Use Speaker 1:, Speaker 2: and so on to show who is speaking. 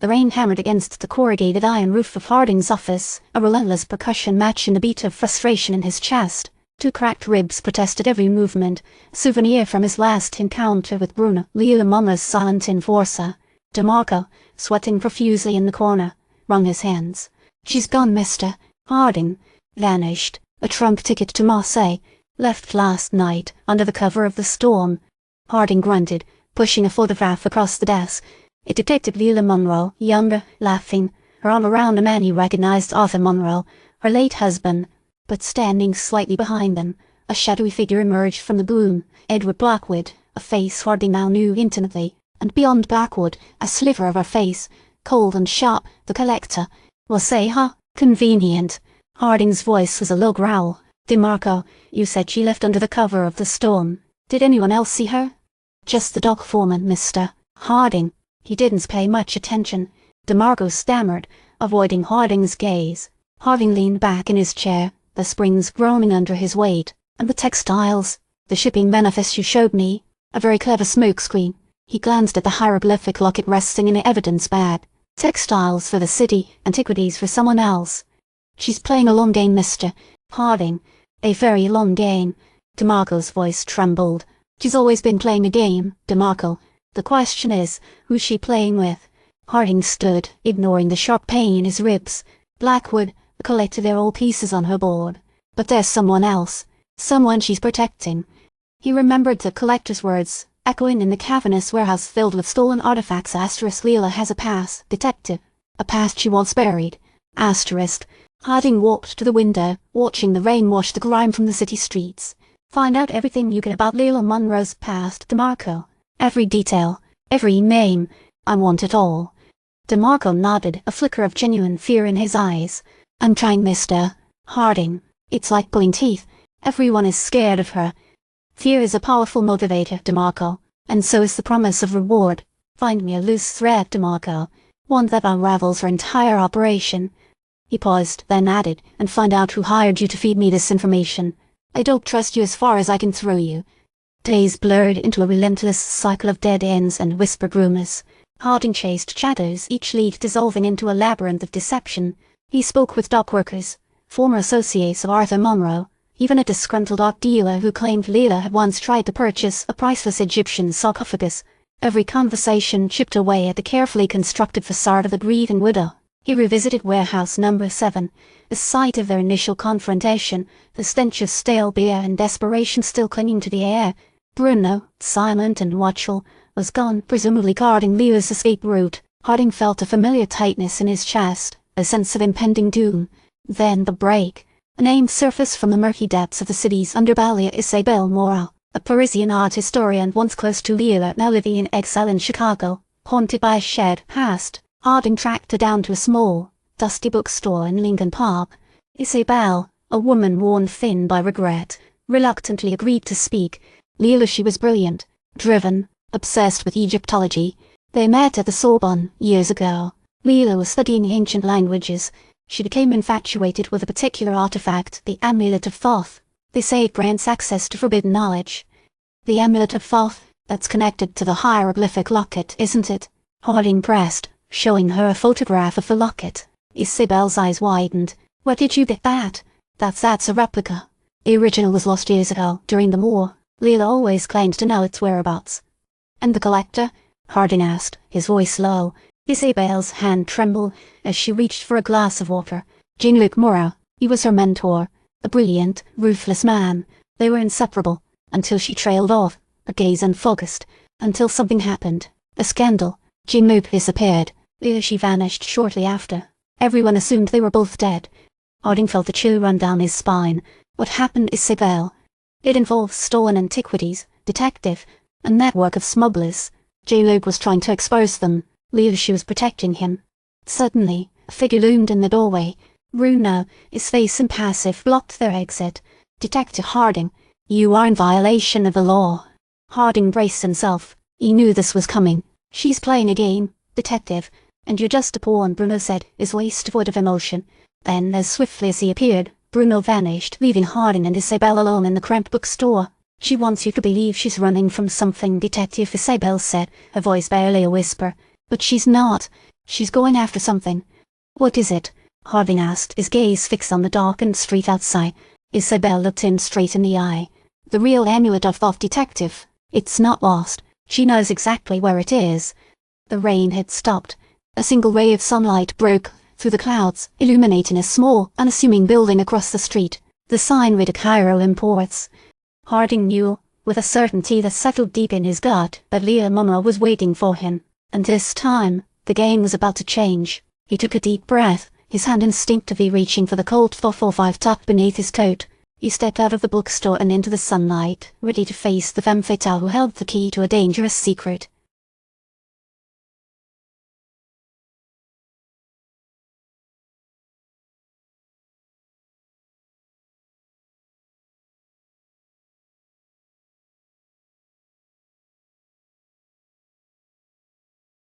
Speaker 1: The rain hammered against the corrugated iron roof of Harding's office, a relentless percussion matching the beat of frustration in his chest. Two cracked ribs protested every movement, a souvenir from his last encounter with Bruno, Lila Monroe's silent enforcer. DeMarco, sweating profusely in the corner, wrung his hands. "She's gone, mister." Harding. Vanished. A trunk ticket to Marseille. Left last night, under the cover of the storm. Harding grunted, pushing a photograph across the desk. It depicted Lila Monroe, younger, laughing, her arm around a man he recognized, Arthur Monroe, her late husband. But standing slightly behind them, a shadowy figure emerged from the gloom, Edward Blackwood, a face Harding now knew intimately, and beyond Blackwood, a sliver of her face, cold and sharp, the collector. "Well, say, huh? Convenient." Harding's voice was a low growl. "DeMarco, you said she left under the cover of the storm. Did anyone else see her?" "Just the dock foreman, mister." Harding. He didn't pay much attention. DeMarco stammered, avoiding Harding's gaze. Harding leaned back in his chair, the springs groaning under his weight. "And the textiles? The shipping manifest you showed me? A very clever smokescreen." He glanced at the hieroglyphic locket resting in the evidence bag. "Textiles for the city, antiquities for someone else." "She's playing a long game, mister." Harding. "A very long game." DeMarco's voice trembled. "She's always been playing a game, DeMarco. The question is, who's she playing with?" Harding stood, ignoring the sharp pain in his ribs. "Blackwood, the collector, they're all pieces on her board. But there's someone else. Someone she's protecting." He remembered the collector's words, echoing in the cavernous warehouse filled with stolen artifacts. Lila has a past, detective. A past she wants buried. Harding walked to the window, watching the rain wash the grime from the city streets. "Find out everything you can about Lila Monroe's past, DeMarco. Every detail, every name. I want it all." DeMarco nodded, a flicker of genuine fear in his eyes. "I'm trying, mister." Harding. "It's like pulling teeth. Everyone is scared of her." "Fear is a powerful motivator, DeMarco, and so is the promise of reward. Find me a loose thread, DeMarco, one that unravels her entire operation." He paused, then added, "And find out who hired you to feed me this information. I don't trust you as far as I can throw you." Days blurred into a relentless cycle of dead ends and whispered rumors. Harding chased shadows, each lead dissolving into a labyrinth of deception. He spoke with dock workers, former associates of Arthur Monroe, even a disgruntled art dealer who claimed Lila had once tried to purchase a priceless Egyptian sarcophagus. Every conversation chipped away at the carefully constructed facade of the grieving widow. He revisited warehouse number 7, the site of their initial confrontation, the stench of stale beer and desperation still clinging to the air. Bruno, silent and watchful, was gone, presumably guarding Lila's escape route. Harding felt a familiar tightness in his chest, a sense of impending doom. Then the break. A name surfaced from the murky depths of the city's underbelly. Isabelle Moreau, a Parisian art historian once close to Lila, now living in exile in Chicago, haunted by a shared past. Harding tracked her down to a small, dusty bookstore in Lincoln Park. Isabelle, a woman worn thin by regret, reluctantly agreed to speak. Lila, she was brilliant, driven, obsessed with Egyptology. They met at the Sorbonne years ago. Lila was studying ancient languages. She became infatuated with a particular artifact, the Amulet of Thoth. They say it grants access to forbidden knowledge. The Amulet of Thoth, that's connected to the hieroglyphic locket, isn't it? Harding pressed, showing her a photograph of the locket. Isabelle's eyes widened. "Where did you get that?" That's a replica. The original was lost years ago, during the war. Lila always claimed to know its whereabouts." "And the collector?" Harding asked, his voice low. Isabelle's hand trembled as she reached for a glass of water. "Jean-Luc Moreau. He was her mentor. A brilliant, ruthless man. They were inseparable, until she trailed off, her gaze unfocused, until something happened. A scandal. Jean-Luc disappeared. She vanished shortly after. Everyone assumed they were both dead." Harding felt a chill run down his spine. What happened, Isabelle? "It involves stolen antiquities, detective, a network of smugglers. Jean-Luc was trying to expose them. She was protecting him." Suddenly, a figure loomed in the doorway. Bruno, his face impassive, blocked their exit. "Detective Harding, you are in violation of the law." Harding braced himself. He knew this was coming. "She's playing a game, detective, and you're just a pawn," Bruno said, his voice devoid of emotion. Then, as swiftly as he appeared, Bruno vanished, leaving Harding and Isabelle alone in the cramped bookstore. "She wants you to believe she's running from something, Detective," Isabelle said, her voice barely a whisper. "But she's not. She's going after something. What is it? Harding asked, his gaze fixed on the darkened street outside. Isabelle looked him straight in the eye. The real Amulet of Thoth detective. It's not lost. She knows exactly where it is. The rain had stopped. A single ray of sunlight broke through the clouds, illuminating a small, unassuming building across the street. The sign read Cairo Imports. Harding knew, with a certainty that settled deep in his gut, that Lila Monroe was waiting for him. And this time, the game was about to change. He took a deep breath, his hand instinctively reaching for the Colt 445 tucked beneath his coat. He stepped out of the bookstore and into the sunlight, ready to face the femme fatale who held the key to a dangerous secret.